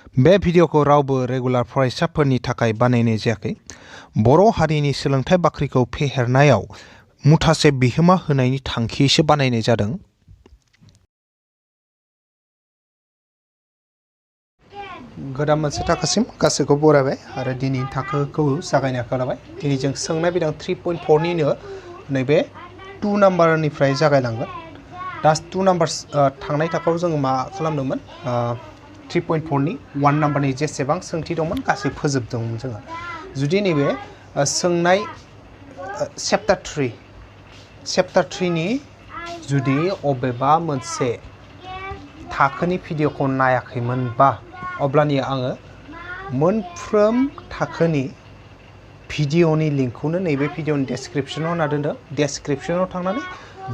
बे भिडिअखौ रावबो रेगुलार फरायसाफोरनि थाखाय बानायनाय जायाखै। बर' हारिनि सोलोंथाइ बाख्रिखौ फेहेरनायाव मुथासे बिहोमा होनायनि थांखियैसो बानायनाय जादों। गोदान मोनसे थाखोसिम गासैखौ बरायबाय आरो दिनैनि थाखोखौ जागायनो आखायाव लाबाय। दिनै जों सोंनाय बिदां 3.4निनो नैबे 2 नाम्बारनिफ्राय जागायलांगोन। दा 2 नाम्बार थांनाय थाखोआव जोङो मा खालामदोंमोन? 3.4नि 1 नाम्बारनि जेसेबां सोंथि दंमोन गासै फोजोबदोंमोन जोङो। जुदि नैबे सोंनाय चैप्टार 3नि जुदि अबेबा मोनसे थाखोनि भिडिअखौ नायाखैमोनबा अब्लानिया आङो मोनफ्रोम थाखोनि भिडिअनि लिंकखौनो नैबे भिडिअनि डेसक्रिपसनाव होना दोनदों। डेसक्रिपसनाव थांनानै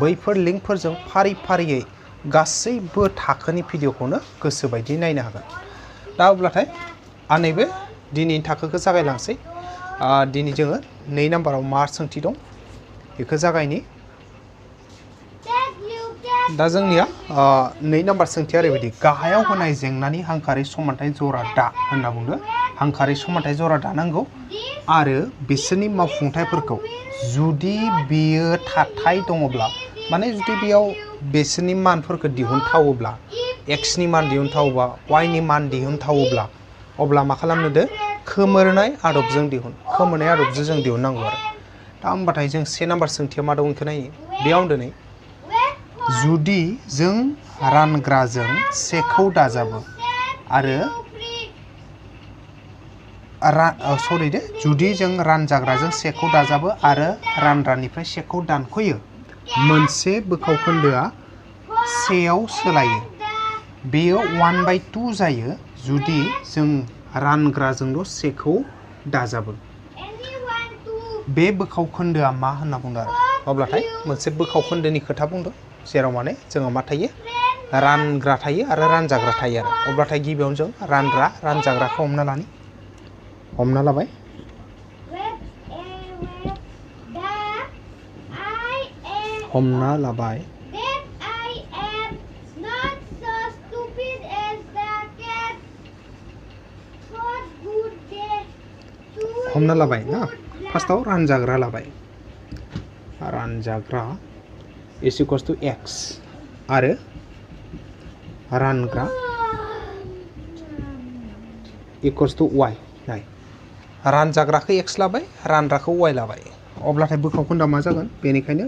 बैफोर लिंकफोरजों फारि फारियै गासैबो थाखोनि भिडिअखौनो गोसोबायदि नायनो हागोन। दा अब्लाथाय आं नैबे दिनैनि थाखोखौ जागायलांसै। दिनै जोङो 2 नाम्बाराव मा सोंथि दं बेखौ जागायनि। दा जोंनिया 2 नाम्बार सोंथिया ओरैबायदि, गाहायाव होनाय जेंनानि हांखआरि समानथाइ जरा दा होनना बुंदों। हांखआरि समानथाइ जरा दानांगौ आरो बिसोरनि मावफुंथायफोरखौ जुदि बियो थाथाय दङब्ला, माने जुदि बेयाव बिसोरनि मानफोरखौ दिहुनथावोब्ला, एक्सनि मान दिहुनथावोब्ला, वाइनि मान दिहुनथावोब्ला, अब्ला मा खालामनो? खोमोरनाय आदबजों खोमोरनाय आदबजों जों दिहुननांगौ आरो। दा होमबाथाय जों 3 नाम्बार सोंथिया मा दं बेखौ नायो। बेयाव दिनै जुदि जों रानग्राजों सेखौ दाजाबो आरो जुदि जों रानजाग्राजों सेखौ दाजाबो आरो रानग्रानिफ्राय सेखौ दानख'यो, मोनसे बोखावखोन्दोआ सेयाव सोलायो। बेयो 1/2 जायो जुदि जों रानग्राजोंल' सेखौ दाजाबो। बे बोखावखोन्दोआ मा होनना बुंदों आरो? अब्लाथाय मोनसे बोखावखोन्दोनि खोथा बुंदों, जेराव माने जोङो मा थायो? रानग्रा थायो आरो रानजाग्रा थायो आरो। अब्लाथाय गिबियावनो जों रानजाग्राखौ हमना लाबाय। हमना लाबाय ना। फार्स्टआव रानजाग्रा लाबाय। रानजाग्रा इज इक्वल्स टु एक्स आरो रानग्रा इक्वल्स टु वाइ। रानजाग्राखौ एक्स लाबाय, रानग्राखौ वाइ लाबाय। अब्लाथाय बोखावखोन्दोआ मा जागोन? बेनिखायनो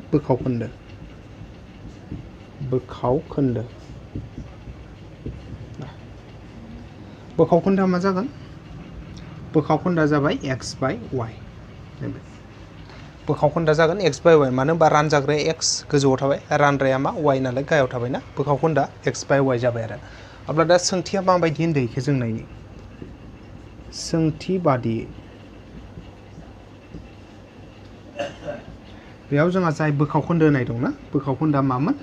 बोखावखोन्दोआ मा जागोन? बोखावखोन्दोआ जाबाय x/y। बोखावखोन्दोआ जागोन x/y। मानो होनबा रानजाग्राया x गोजौआव थाबाय, रानग्राया मा? y नालाय गाहायाव थाबायना। बोखावखोन्दोआ x/y जाबाय आरो। अब्ला दा सोंथिया माबायदि होनदों बेखौ जों नायनि। सोंथि बादियै बेयाव जोंहा जाय बोखावखोन्दो होनाय दंना, बोखावखोन्दोआ मामोन?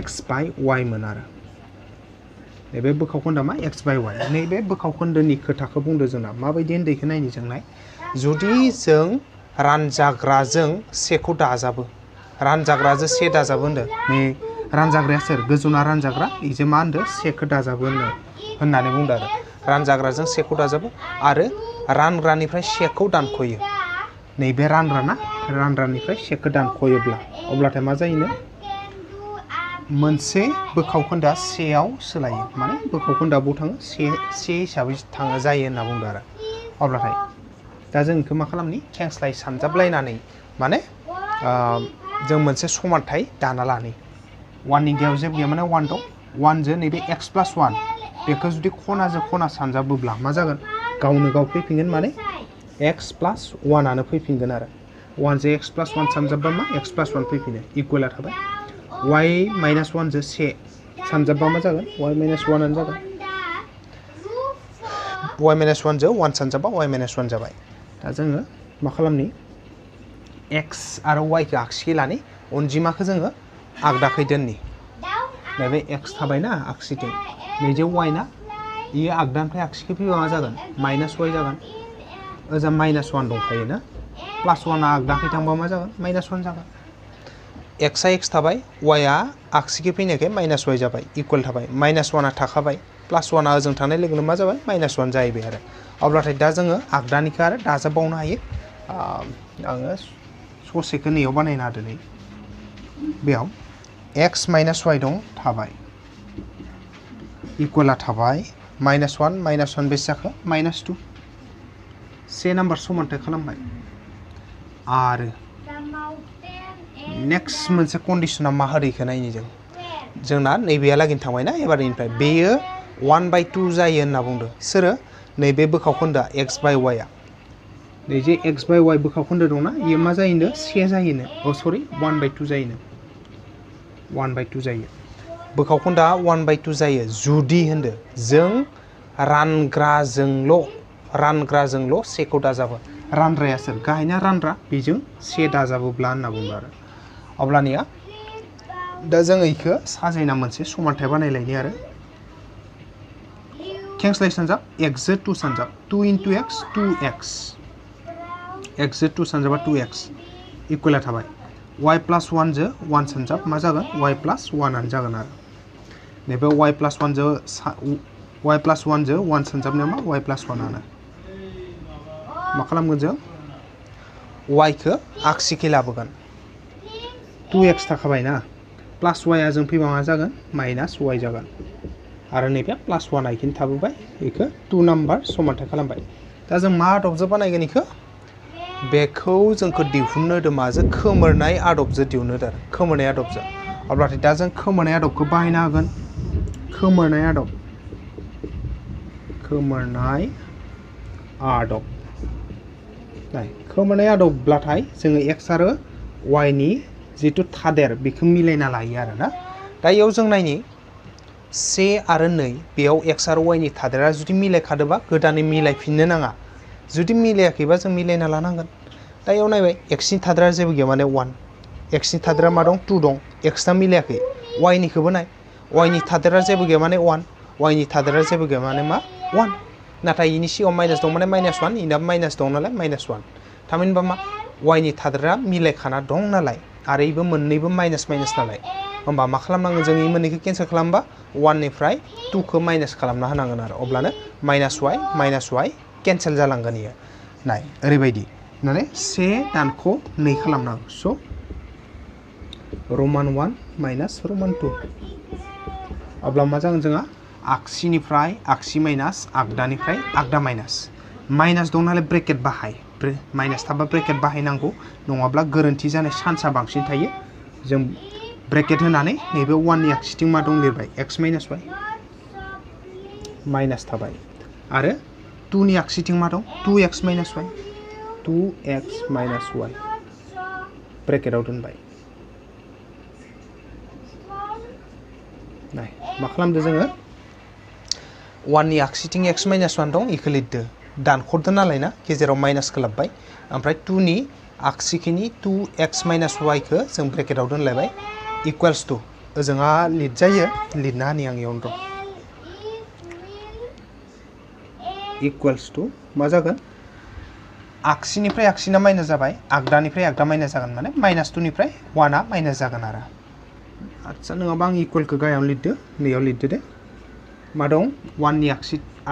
x/y मोन आरो। नैबे बोखावखोन्दोआ मा? x/y। नैबे बोखावखोन्दोनि खोथाखौ बुंदों जोंना। माबायदि होनदों बेखौ नायनि जों नाय। जुदि जों रानजाग्राजों सेखौ दाजाबो, रानजाग्राजों से दाजाबो होनदों। नै रानजाग्राया सोर? गोजौना रानजाग्रा, बेजों मा होनदों? सेखौ दाजाबो होननानै बुंदों आरो। रानजाग्राजों सेखौ दाजाबो आरो रानग्रानिफ्राय सेखौ दानख'यो। नैबे रानग्रानिफ्राय सेखौ दानख'योब्ला अब्लाथाय मा जायोनो? मोनसे बोखावखोन्दोआ सेयाव सोलायो। माने बोखावखोन्दोआ बाव थाङो? से हिसाबै जायो होनना बुंदों आरो। अब्लाथाय दा जों बेखौ मा खालामनि? खेंस्लाय सानजाबलायनानै माने जों मोनसे समानथाय दाना लानि। 1नि गेजेराव जेबो गैया, माने 1 दं। 1जों नैबे x+1 बेखौ जुदि खनाजों खना सानजाबोब्ला मा जागोन? गावनो गाव फैफिनगोन, माने x+1आनो फैफिनगोन आरो। 1जों x+1 सानजाबबा मा? x+1 फैफिनो। इकुवेला थाबाय। y-1जों से सानजाबबा मा जागोन? y-1आनो जागोन। y-1जों 1 सानजाबबा y-1 जाबाय। दा जोङो मा खालामनि? x आरो y खौ आगसिखै लानि, अनजिमाखौ जोङो आगदाखै दोननि। नैबे x थाबायना आगसिथिं, नैजे y ना, बेयो आगदानिफ्राय आगसिखै फैबा मा जागोन? -y जागोन। ओजा -1 दंखायो ना, +1आ आगदाखै थांबा मा जागोन? -1 जागोन। x आ x थाबाय, y आ आगसिखै फैनायखाय -y जाबाय, इकुवेल थाबाय। -1आ थाखाबाय, प्लस 1 आ ओजों थांनाय लोगोनो मा जाबाय -1 जाहैबाय आरो अब्लाथाय दा जोङो आगदानिखौ आरो दाजाबबावनो हायो आङो ससेखौ नैयाव बानायना होदो नै बेयाव x - y दं थाबाय इक्वला थाबाय -1 बेसे जाखो -2 से नाम्बार समानथाय खालामबाय आरो नेक्स्ट मोनसे कन्डिशना मा होदो इखौ नायनि जोंना नैबेया लागिन थांबायना एबारनिफ्राय बेयो 1/2 जायो होनना बुंदो सोरो नैबे बोखावखोन्दा x by y आ नै जे x by y बोखावखोन्दो दंना इयो मा जायोनो से जायोनो अ सरि 1/2 जायोनो 1/2 जायो बोखावखोन्दा 1/2 जायो जुदि होनदो जों रानग्राजोंल' सेखौ दाजाबो रानग्राया सोर गाहायना रानग्रा बेजों से दाजाबोब्ला होनना बुङो आरो अब्लानिया दा जों इखौ साजायना मोनसे समानथाय बानायलायनि आरो खेंस्लाय सानजाब x जो 2 सानजाब 2 into x 2x x जो 2 सानजाबा 2x इक्वला थाबाय y plus 1 जो 1 सानजाब मा जागोन y plus 1 आनो जागोन आरो नैबे y plus 1 जो 1 सानजाबनाया मा y plus 1 आनो मा खालामगोन जों y खौ आगसिखै लाबोगोन 2x थाखाबाय ना प्लास y आ जों फैबा मा जागोन -y जागोन आरो नैबे प्लास 1 आइखिन थाबोबाय बेखौ 2 नाम्बार समानथाय खालामबाय दा जों मा आदबजों बानायगोन इखौ बेखौ जोंखौ दिहुननो होदो माजों खोमोरनाय आदबजों दिहुननो होदो खोमोरनाय आदबजों अब्लाथाय दा जों खोमोरनाय आदबखौ बाहायनो हागोन खोमोरनाय आदब खोमोरनाय आदबब्लाथाय जोङो x आरो y नि जितु थादेर बेखौ मिलायना लायो आरो ना दा इयाव जों नायनि से आरो 2 बेयाव x आरो y नि थादेरा जुदि मिलायखादोबा गोदानै मिलायफिननो नाङा जुदि मिलायाखैबा जों मिलायना लानांगोन दा इयाव नायबाय x नि थादेरा जेबो गैया माने 1 x नि थादेरा मा दं 2 दं x ना मिलायाखै y निखौबो नाय y नि थादेरा जेबो गैया माने 1 y नि थादेरा जेबो गैया माने मा 1 नाथाय इनि सिगाङाव माइनास दं माने -1 इनाबो माइनास दं नालाय -1 थामहिनबा मा y नि थादेरा मिलायखाना दं नालाय आरो इबो मोननैबो माइनास नालाय होमबा मा खालामनांगोन जों इ मोननैखौ केन्सेल खालामबा 1 निफ्राय 2 खौ माइनास खालामना होनांगोन आरो अब्लानो -y केन्सेल जालांगोन इयो नाय ओरैबायदि माने से दानख' 2 खालामनांगौ स' रमान 1 माइनास रमान 2 अब्ला मा जागोन जोंहा आगसिनिफ्राय आगसि माइनास आगदानिफ्राय आगदा माइनास दं नालाय ब्रेकेट बाहाय माइनास थाबा ब्रेकेट बाहायनांगौ नङाब्ला गोरोन्थि जानाय चान्सआ बांसिन थायो जों ब्रेकेट होनानै नैबे 1 नि आगसिथिं मा दं लिरबाय x - y माइनास थाबाय आरो 2 नि आगसिथिं मा दं 2x - y ब्रेकेटाव दोनबाय नाय मा खालामदो जोङो 1 नि आगसिथिं x - 1 दं इखौ लिरदो दानख'दो नालाय ना गेजेराव माइनास खालामबाय ओमफ्राय 2 नि आगसिखिनि 2x - y खौ जों ब्रेकेटाव दोनलायबाय इक्वल्स टु ओजोंहा लिरजायो लिरना होनि आं इयावनो दं इक्वल्स टु मा जागोन आगसिनिफ्राय आगसिना माइनास जाबाय आगदानिफ्राय आगदा माइनास जागोन माने -2 निफ्राय 1 आ माइनास जागोन आरो आच्छा नङाबा आं इक्वलखौ गाहायाव लिरदो नैयाव लिरदो दे मा दं 1 नि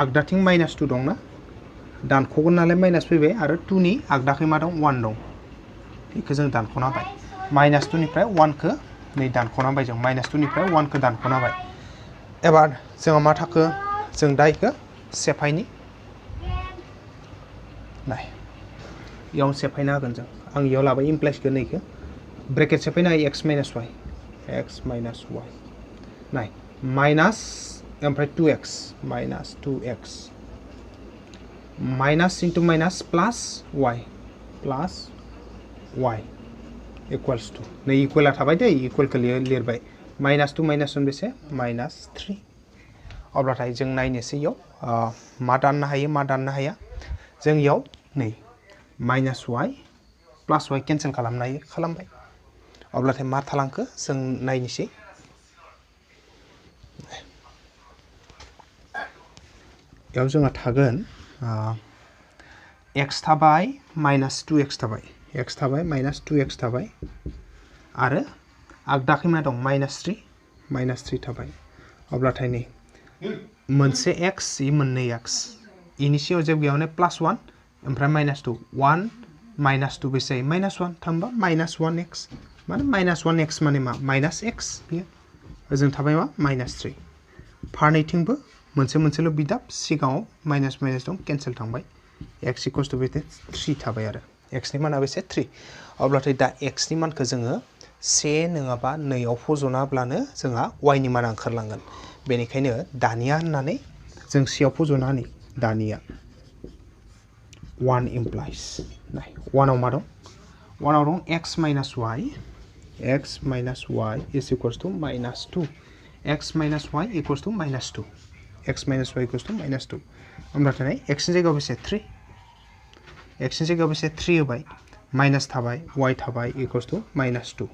आगदाथिं -2 दंना दानख'गोन नालाय माइनास फैबाय आरो 2 नि आगदाखै मा दं 1 दं बेखौ जों दानख'ना होबाय -2 निफ्राय 1 खौ नै दानख'ना होबाय जों -2 निफ्राय 1 खौ दानख'ना होबाय एबार जोंहा मा थाखो जों दा इखौ सेफायनि नाय इयाव सेफायना होगोन जों आं इयाव लाबाय इमप्लाइसखौ नैखौ ब्रेकेट सेफायनो हायो x - y नाय माइनास ओमफ्राय 2x माइनास इन्टु माइनास प्लास y इक्वल्स टु नै इक्वला थाबाय दै इक्वलखौ लिरबाय -2 -1 बेसे -3 अब्लाथाय जों नायनोसै इयाव मा दाननो हायो मा दाननो हाया जों इयाव नै -y प्लास y केन्सेल खालामनो हायो खालामबाय अब्लाथाय मा थालांखो जों नायनोसै इयाव जोंहा थागोन x थाबाय -2x थाबाय x थाबाय -2x थाबाय आरो आगदाखै मा दं -3 थाबाय अब्लाथाय नै मोनसे x इ मोननै x इनि सिगाङाव जेबो गैया माने +1 ओमफ्राय -2 1 -2 बेसे जायो -1 थामबा -1x माने -1x माने मा -x बेयो ओजों थाबाय मा -3 फारनैथिंबो मोनसेल' बिदाब सिगाङाव माइनास दं केन्सेल थांबाय x = बेसे 3 थाबाय आरो x नि माना बेसे 3 अब्लाथाय दा x नि मानखौ जोङो 1 नङाबा 2 आव फज'नाब्लानो जोंहा y नि माना ओंखारलांगोन बेनिखायनो दानिया होननानै जों c आव फज'ना होनि दानिया 1 implies नाय 1 आव मा दं 1 आव दं x - y is equals to -2 x - y equals to -2 x - y equals to -2 ओमफ्राय x नि जायगायाव बेसे 3 x नि जायगायाव बेसे 3 होबाय माइनास थाबाय y थाबाय equals to -2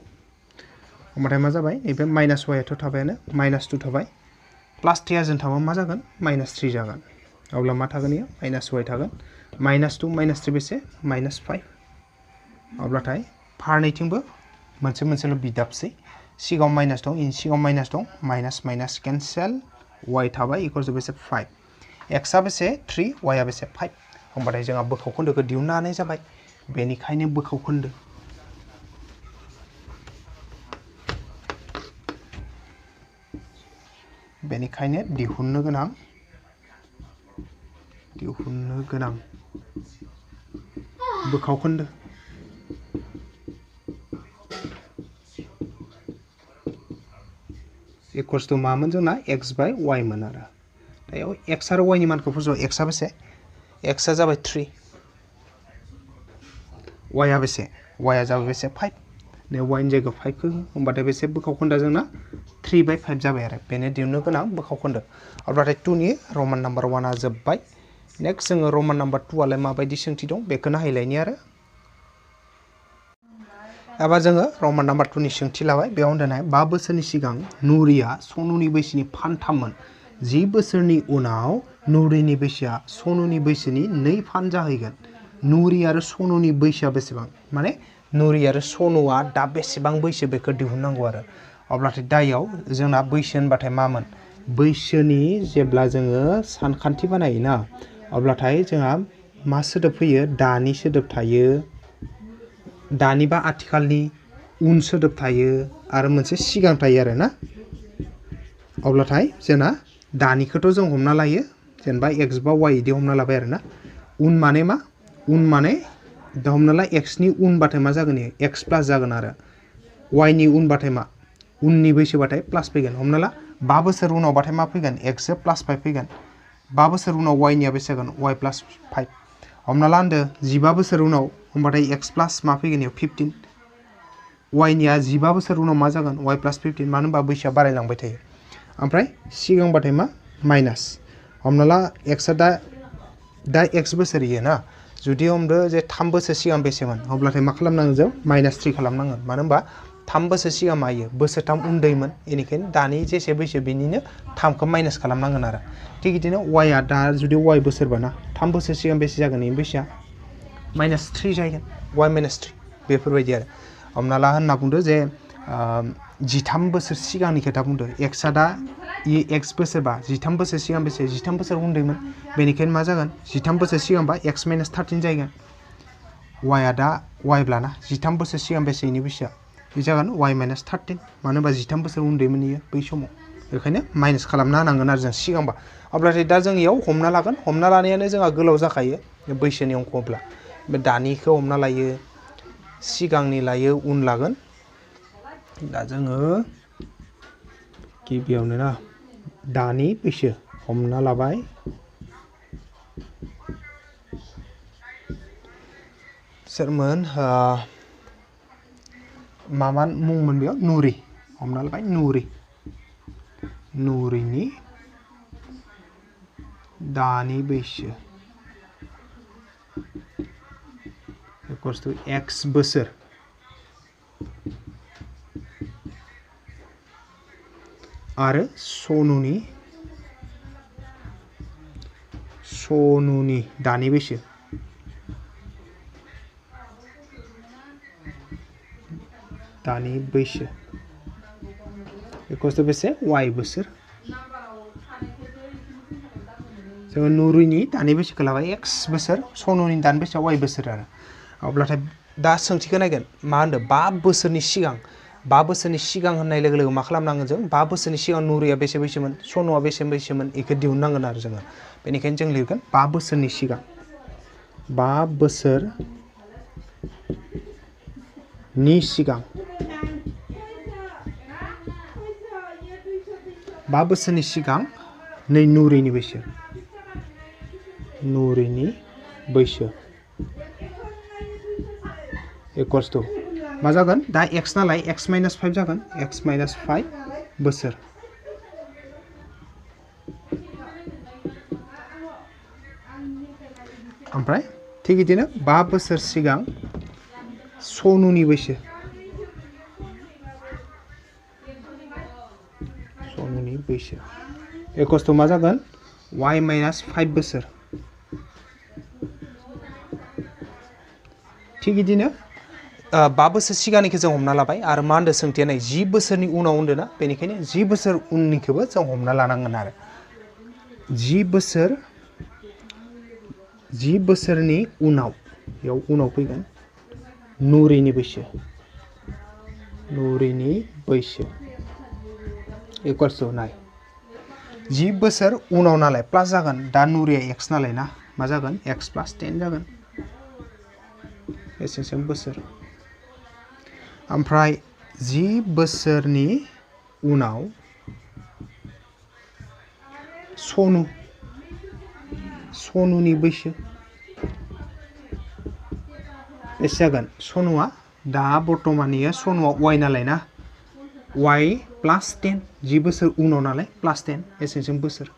ओमफ्राय मा जाबाय नैबे -y आथ' थाबायानो -2 थाबाय +3 जों थाबा मा जागोन -3 जागोन अब्ला मा थागोन इयो -y थागोन -2 -3 बेसे -5 अब्लाथाय फारनैथिंबो मोनसेल' बिदाबसै सिगाङाव माइनास दं इन सिगाङाव माइनास दं माइनास केन्सेल y थाबाय इक्वल्स टु बेसे 5 x आ बेसे 3 y आ बेसे 5 होमबाथाय जोंहा बोखाव खोन्दोखौ दिहुननो हानाय जाबाय बेनिखायनो बोखाव खोन्दो बेनिखायनो दिहुननो गोनां बोखाव खोन्दो इक्वल्स टु मामोन जोंना x/y मोन आरो दायाव x आरो y नि मानखौ फज' x आ बेसे x आ जाबाय 3 y आ बेसे y आ जाबाय बेसे 5 ने y नि जायगायाव 5 खौ होमबाथाय बेसे बोखाव खोन्दोआ जोंना 3/5 जाबाय आरो बेनो दिहुननो गोनां बोखाव खोन्दो अब्लाथाय 2 नि रमान नाम्बार 1 आ जोब्बाय नेक्स्ट जोङो रमान नाम्बार 2 आलाय माबायदि सोंथि दं बेखौ नायलायनि आरो एबा जोङो रमान नाम्बार 2 नि सोंथि लाबाय बेयाव होनदोंनाय 5 बोसोरनि सिगां नुरिया सनुनि बैसोनि फानथाममोन 10 बोसोरनि उनाव नुरिनि बैसोआ सनुनि बैसोनि 2 फान जाहैगोन नुरि आरो सनुनि बैसोआ बेसेबां माने नुरि आरो सनुआ दा बेसेबां बैसो बेखौ दिहुननांगौ आरो अब्लाथाय दायाव जोंना बैसो होनबाथाय मामोन बैसोनि जेब्ला जोङो सानखान्थि बानायोना अब्लाथाय जोंहा मा सोदोब फैयो दानि सोदोब थायो दानि बा आथिखालनि उन सोदोब थायो आरो मोनसे सिगां थायो आरो ना अब्लाथाय जोंना दानिखौथ' जों हमना लायो जेनेबा x बा y इदि हमना लाबाय आरो ना उन माने मा उन माने दा हमना ला x नि उनबाथाय मा जागोन x प्लास जागोन आरो y नि उनबाथाय मा उननि बैसोबाथाय प्लास फैगोन हमना ला 5 बोसोर उनावबाथाय मा फैगोन x प्लास 5 फैगोन 5 बोसोर उनाव y निया बेसे जागोन y प्लास 5 हमना ला होनदो 15 बोसोर उनाव होमबाथाय x प्लास मा फैगोन इयाव 15 y निया 15 बोसोर उनाव मा जागोन y प्लास 15 मानो होनबा बैसोआ बारायलांबाय थायो ओमफ्राय सिगांबाथाय मा माइनास हमना ला x आ दा x बोसोर इयो ना जुदि हमदो जे 3 बोसोर सिगां बेसेमोन अब्लाथाय मा खालामनांगोन जों -3 खालामनांगोन मानो होनबा 3 बोसोर सिगां मा इयो बोसोरथाम उन्दैमोन बेनिखायनो दानि जेसे बैसो बेनिनो 3 खौ माइनास खालामनांगोन आरो थिग बिदिनो y आ दा जुदि y बोसोरबाना 3 बोसोर सिगां बेसे जागोन इनि बैसोआ -3 जागोन y -3 बेफोरबायदि आरो हमना ला होनना बुंदो जे 13 बोसोर सिगांनि खोथा बुंदो x आ दा x बोसोरबा 13 बोसोर सिगां बेसे 13 बोसोर उन्दैमोन बेनिखायनो मा जागोन 13 बोसोर सिगांबा x - 13 जागोन y आ दा y ब्लाना 13 बोसोर सिगां बेसे इनि बैसोआ बे जागोन y - 13 मानो होनबा 13 बोसोर उन्दैमोन इयो बै समाव बेखायनो माइनास खालामना होनांगोन आरो जों सिगांबा अब्लाथाय दा जों इयाव हमना लागोन हमना लानायानो जोंहा गोलाव जाखायो बैसोनि अंकब्ला बे दानिखौ हमना लायो सिगांनि लायो उन लागोन दा जोङो गिबियावनो ना दानि बैसो हमना लाबाय सोरमोन मामा मुंमोन बेयाव नुरि हमना लाबाय नुरिनि दानि बैसो इक्वल्स टु x बोसोर आरो सनुनि दानि बैसो इक्वल्स टु बेसे y बोसोर जोङो नुरिनि दानि बैसोखौ लाबाय x बोसोर सनुनि दानि बैसोआ y बोसोर आरो अब्लाथाय दा सोंथिखौ नायगोन मा होनदों 5 बोसोरनि सिगां 5 बोसोरनि सिगां होननाय लोगो लोगो मा खालामनांगोन जों 5 बोसोरनि सिगां नुरिया बेसे बैसोमोन सनुआ बेसे बैसोमोन बेखौ दिहुननांगोन आरो जोङो बेनिखायनो जों लिरगोन 5 बोसोरनि सिगां 5 बोसोरनि सिगां 5 बोसोरनि सिगां नै नुरिनि बैसो इक्वल्स टु मा जागोन दा x नालाय x - 5 जागोन x - 5 बोसोर ओमफ्राय थिग बिदिनो 5 बोसोर सिगां सनुनि बैसो इक्वल्स टु मा जागोन y - 5 बोसोर थिग बिदिनो 5 बोसोर सिगांनिखौ जों हमना लाबाय आरो मा होनदों सोंथिया नै 10 बोसोरनि उनाव होनदों ना बेनिखायनो 10 बोसोर उननिखौबो जों हमना लानांगोन आरो 10 बोसोरनि उनाव बेयाव उनाव फैगोन नुरिनि बैसो इक्वल्स टु नाय 10 बोसोर उनाव नालाय प्लास जागोन दा नुरिया x नालाय ना मा जागोन x + 10 जागोन बेसेसिम बोसोर ओमफ्राय 10 बोसोरनि उनाव सनुनि बैसो बेसे जागोन सनुआ दा बर्तमाननिया सनुआ y नालाय ना y + 10 10 बोसोर उनाव नालाय +10 बेसेसिम बोसोर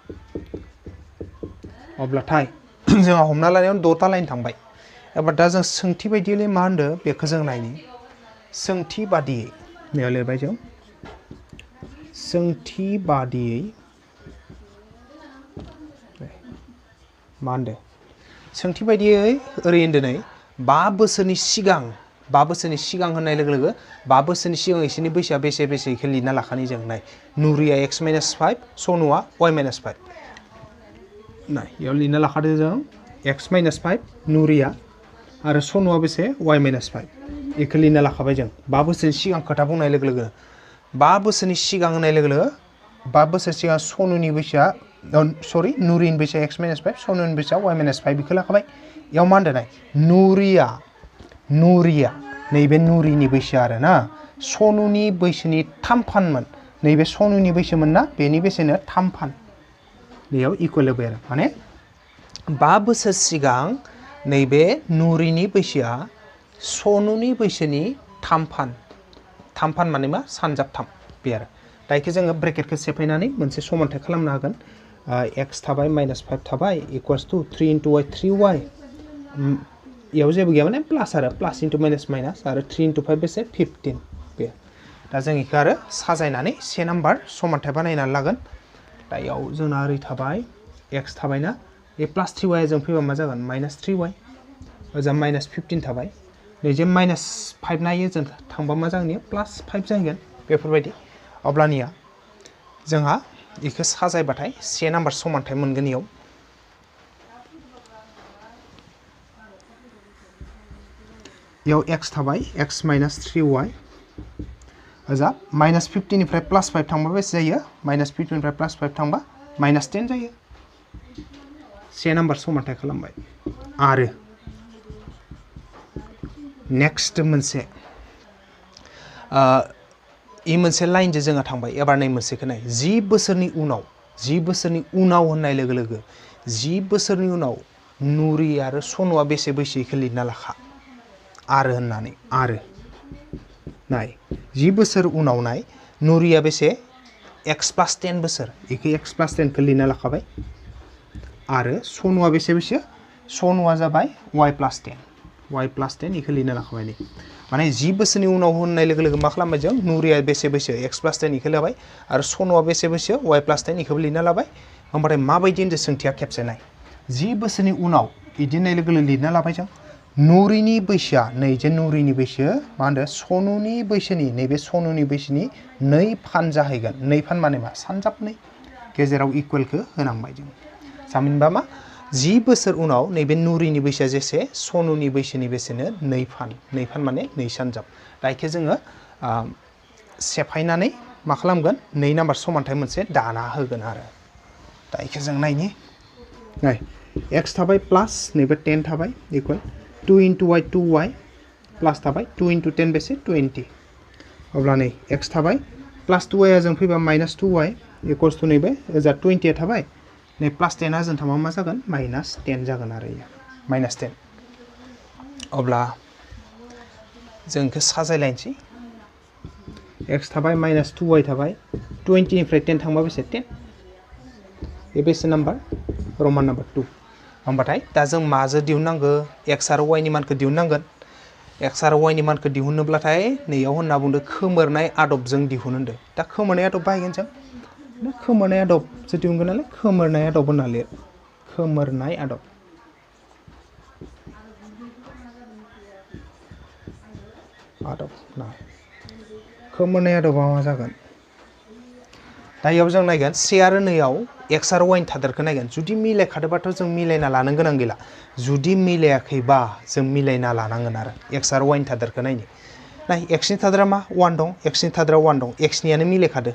अब्लाथाय जोंहा हमना लानायाव 6था लाइन थांबाय एबार दा जों सोंथि बायदियै मा होनदों बेखौ जों नायनि सोंथि बादियै बेयाव लिरबाय जों सोंथि बादियै मा होनदों सोंथि बायदियै ओरै होनदों नै 5 बोसोरनि सिगां होननाय लोगो लोगो 5 बोसोरनि सिगां इसोरनि बैसोआ बेसे बेखौ लिरना लाखानि जों नाय नुरिया x - 5 सनुआ y - 5 नाय बेयाव लिरना लाखादों जों x - 5 नुरिया आरो सनुआ बेसे y - 5 बेखौ लिरना लाखाबाय जों 5 बोसोरनि सिगां खोथा बुंनाय लोगो लोगो 5 बोसोरनि सिगां होननाय लोगो लोगो 5 बोसोर सिगां सनुनि बैसोआ नुरिनि बैसोआ x - 5 सनुनि बैसोआ y - 5 बेखौ लाखाबाय बेयाव मा होनदों नाय नुरिया नैबे नुरिनि बैसो आरो ना सनुनि बैसोनि 3 फानमोन नैबे सनुनि बैसोमोन ना बेनि बेसेनो 3 फान बेयाव इकुवेल होबाय आरो माने 5 बोसोर सिगां नैबे नुरिनि बैसोआ सनुनि बैसोनि 3 फान माने मा सानजाबथाम बे आरो दा बेखौ जोङो ब्रेकेटखौ सेफायनानै मोनसे समानथाय खालामनो हागोन x थाबाय -5 थाबाय इक्वल्स टु 3 * y 3y इयाव जेबो गैया माने प्लास आरो प्लास इन्टु माइनास आरो 3 * 5 बेसे 15 बे दा जों बेखौ आरो साजायनानै 1 नाम्बार समानथाय बानायनानै लागोन दा इयाव जोंना ओरै थाबाय x थाबायना बे +3y जों फैबा मा जागोन -3y ओजा -15 थाबाय नैजे -5 नायो जों थांबा मा जागोन +5 जाहैगोन बेफोरबायदि अब्लानिया जोंहा बेखौ साजायबाथाय 1 नाम्बार समानथाय मोनगोन इयाव x थाबाय x - 3y ओजा -15 निफ्राय +5 थांबा बेसे जायो -15 निफ्राय +5 थांबा -10 जायो 1 नाम्बार समानथाय खालामबाय आरो नेक्स्ट मोनसे मोनसे लाइनजों जोंहा थांबाय एबार नै मोनसेखौ नाय 10 बोसोरनि उनाव होननाय लोगो लोगो 10 बोसोरनि उनाव नुरि आरो सनुआ बेसे बैसो बेखौ लिरना लाखा आरो होननानै आरो नाय 10 बोसोर उनाव नाय नुरिया बेसे x + 10 बोसोर बेखौ x + 10 खौ लिरना लाखाबाय आरो सनुआ बेसे सनुआ जाबाय y + 10 बेखौ लिरना लाखाबाय नै माने 10 बोसोरनि उनाव होननाय लोगो लोगो मा खालामबाय जों नुरिया बेसे बैसो x + 10 बेखौ लाबाय आरो सनुआ बेसे बैसो y + 10 बेखौबो लिरना लाबाय होमबाथाय माबायदि होनदों सोंथिया खेबसे नाय 10 बोसोरनि उनाव बिदि होननाय लोगो लोगो लिरना लाबाय जों नुरिनि बैसोआ नैजे नुरिनि बैसो मा होनदों सनुनि बैसोनि नैबे सनुनि बैसोनि 2 फान जाहैगोन 2 फान माने मा सानजाबनै गेजेराव इकुवेलखौ होनांबाय जों थामहिनबा मा 10 बोसोर उनाव नैबे नुरिनि बैसोआ जेसे सनुनि बैसोनि बेसेनो 2 फान माने 2 सानजाब दा इखो जोङो सेफायनानै मा खालामगोन 2 नाम्बार समानथाय मोनसे दाना होगोन आरो दा इखो जों नायनि नाय x थाबाय प्लास नैबे 10 थाबाय इक्वल 2 * y 2y प्लास थाबाय 2 * 10 बेसे 20 अब्ला नै x थाबाय प्लास 2y जों फैबा माइनास 2y इक्वल्स टु नैबे ओजा 20 थाबाय नै प्लास 10 आ जों थांबा मा जागोन माइनास 10 जागोन आरो इयो माइनास 10 अब्ला जों इखो साजायलायनोसै x थाबाय माइनास 2y थाबाय 20 निफ्राय 10 थांबा बेसे 10 बे बेसे नाम्बार रमान नाम्बार 2 होमबाथाय दा जों माजों दिहुननांगो x आरो y नि मानखौ दिहुननांगोन x आरो y नि मानखौ दिहुननोब्लाथाय नैयाव होनना बुंदो खोमोरनाय आदबजों दिहुन होनदो दा खोमोरनाय आदब बाहायगोन जों खोमोरनाय आदबजों दिहुनगोन नालाय खोमोरनाय आदब होनना लिर खोमोरनाय आदब ना खोमोरनाय आदबा मा जागोन दा इयाव जों नायगोन से आरो नैयाव x आरो y नि थादेरखौ नायगोन जुदि मिलायखादोबाथ' जों मिलायना लानो गोनां गैला जुदि मिलायाखैबा जों मिलायना लानांगोन आरो x आरो y नि थादेरखौ नायनि नाय x नि थादेरा मा 1 दं x नि थादेरा 1 दं x नियानो मिलायखादो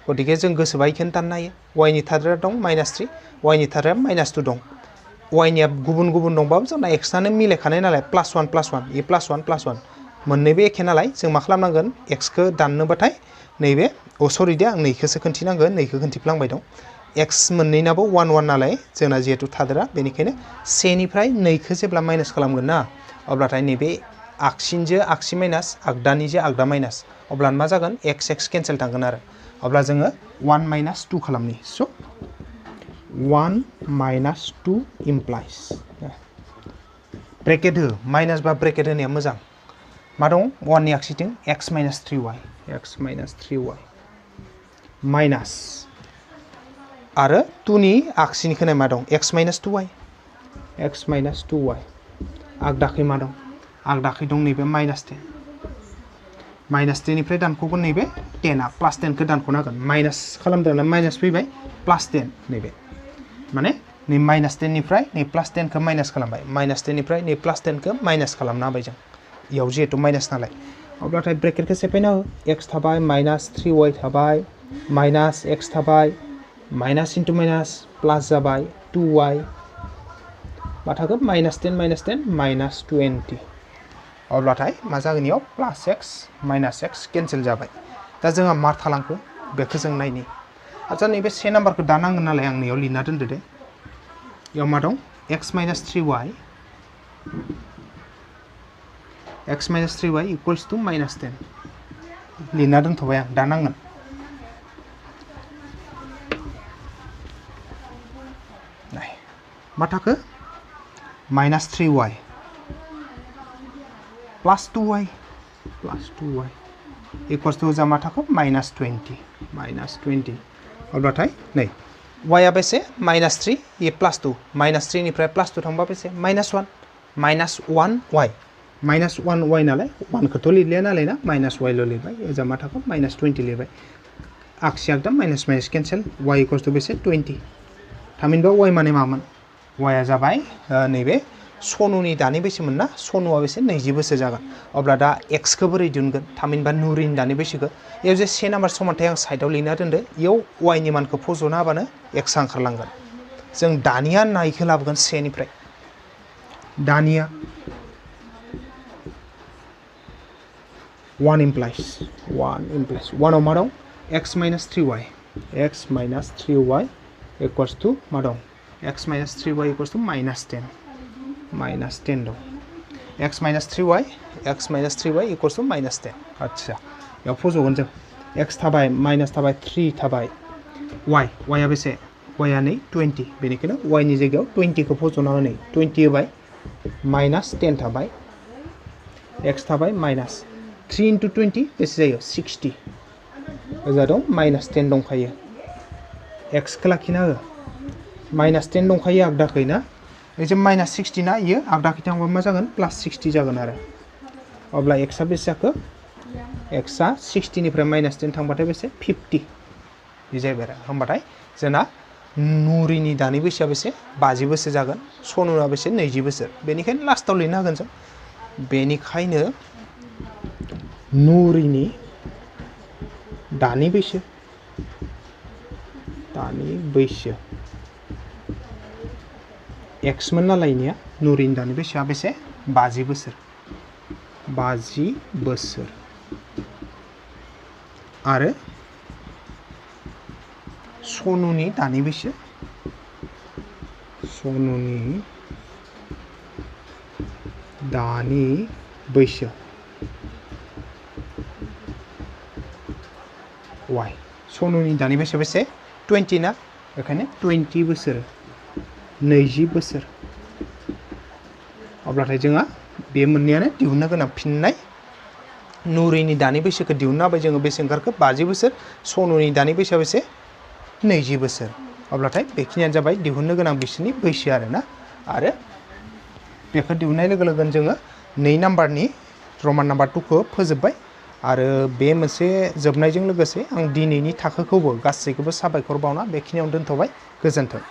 गतिके जों गोसोबा इखौनो दाननो हायो y नि थादेरा दं -3 y नि थादेरा -2 दं y निया गुबुन गुबुन दंबाबो जोंना x आनो मिलायखानाय नालाय +1 +1 इ +1 +1 मोननैबो एखे नालाय जों मा खालामनांगोन x खौ दाननोबाथाय नैबे सरि दे आं नैखौसो खोन्थिनांगोन नैखौ खोन्थिफ्लांबाय दं x मोननैनाबो 1 1 नालाय जोंना जिहेतु थादेरा बेनिखायनो 1 निफ्राय 2 खौ जेब्ला माइनास खालामगोन ना अब्लाथाय नैबे आगसिनिजों आगसि माइनास आगदानिजों आगदा माइनास अब्ला मा जागोन x केन्सेल थांगोन आरो अब्ला जोङो 1 - 2 खालामनि स 1 - 2 इमप्लाइज ब्रेकेट हो माइनास बा ब्रेकेट होनाया मोजां मा दं 1 नि आगसिथिं x - 3y माइनास आरो 2 नि आगसिनिखौ नाय मा दं x - 2y आगदाखै मा दं आगदाखै दं नैबे -10 -10 निफ्राय दानख'गोन नैबे 10 आ +10 खौ दानख'नांगोन माइनास खालामदों ना माइनास फैबाय +10 नैबे माने नै -10 निफ्राय नै +10 खौ माइनास खालामबाय -10 निफ्राय नै +10 खौ माइनास खालामना होबाय जों इयाव जिहेतु माइनास नालाय अब्लाथाय ब्रेकेटखौ सेफायना हो x थाबाय -3y थाबाय माइनास x थाबाय माइनास इन्टु माइनास प्लास जाबाय 2y मा थागोन -10 -20 अब्लाथाय मा जागोन इयाव +x -x केन्सेल जाबाय दा जोंहा मा थालांखो बेखौ जों नायनि आच्छा नैबे से नाम्बारखौ दानांगोन नालाय आं नैयाव लिरना दोनदो दे इयाव मा दं x - 3y इक्वल्स टु -10 लिरना दोनथ'बाय आं दानांगोन मा थाखो -3y plus 2y equals two जा मा थाखो -20 अब्लाथाय नै y आ बेसे -3 ये +2 -3 निफ्राय +2 थांबा बेसे -1 -1y नालाय 1 खौथ' लिरलिया नालाय ना -y ल' लिरबाय ओजा मा थाखो -20 लिरबाय आगसि आगदा minus cancel y equals to बेसे 20 थामहिनबा y माने मामोन y आ जाबाय नैबे सनुनि दानि बैसोमोन ना सनुआ बेसे 20 बोसोर जागोन अब्ला दा x खौ बोरै दिहुनगोन थामहिनबा नुरिनि दानि बैसोखौ इयाव जे से नाम्बार समानथाय आं साइडआव लिरना दोनदो इयाव y नि मानखौ फज'ना होबानो x आ ओंखारलांगोन जों दानिया नायखौ लाबोगोन से निफ्राय दानिया 1 इमप्लाइज 1 आव मा दं x - 3y इक्वल्स टु मा दं x - 3y इक्वल्स टु -10 दं x - 3y इक्वल्स टु -10 आच्छा बेयाव फज'गोन जों x थाबाय माइनास थाबाय 3 थाबाय y आ बेसे y आ नै 20 बेनिखायनो y नि जायगायाव 20 खौ फज'ना हो नै 20 होबाय -10 थाबाय x थाबाय -3 * 20 बेसे जायो 60 ओजा दं -10 दंखायो x खौ लाखिना हो -10 दंखायो आगदाखै ना एजे -60 ना इयो आगदाखै थांबा मा जागोन +60 जागोन आरो अब्ला x आ बेसे जाखो x आ 60 निफ्राय -10 थांबाथाय बेसे 50 बे जाहैबाय आरो होमबाथाय जोंना नुरिनि दानि बैसोआ बेसे 50 बोसोर जागोन सनुआ बेसे 20 बोसोर बेनिखायनो लास्टाव लिरनो हागोन जों बेनिखायनो नुरिनि दानि बैसो एक्स मोन नालाय इनिया नुरिनि दानि बैसोआ बेसे 50 बोसोर आरो सनुनि दानि बैसो वाइ सनुनि दानि बैसोआ बेसे 20 ना बेखायनो 20 बोसोर 20 बोसोर अब्लाथाय जोंहा बे मोननैयानो दिहुननो गोनां फिननाय नुरिनि दानि बैसोखौ दिहुननो हाबाय जोङो बेसे ओंखारखो 50 बोसोर सनुनि दानि बैसोआ बेसे 20 बोसोर अब्लाथाय बेखिनियानो जाबाय दिहुननो गोनां बिसोरनि बैसो आरोना आरो बेखौ दिहुननाय लोगो लोगोनो जोङो 2 नाम्बारनि रमान नाम्बार 2 खौ फोजोबबाय आरो बे मोनसे जोबनायजों लोगोसे आं दिनैनि थाखोखौबो गासैखौबो साबायखर बावना बेखिनियावनो दोनथ'बाय गोजोन्थों।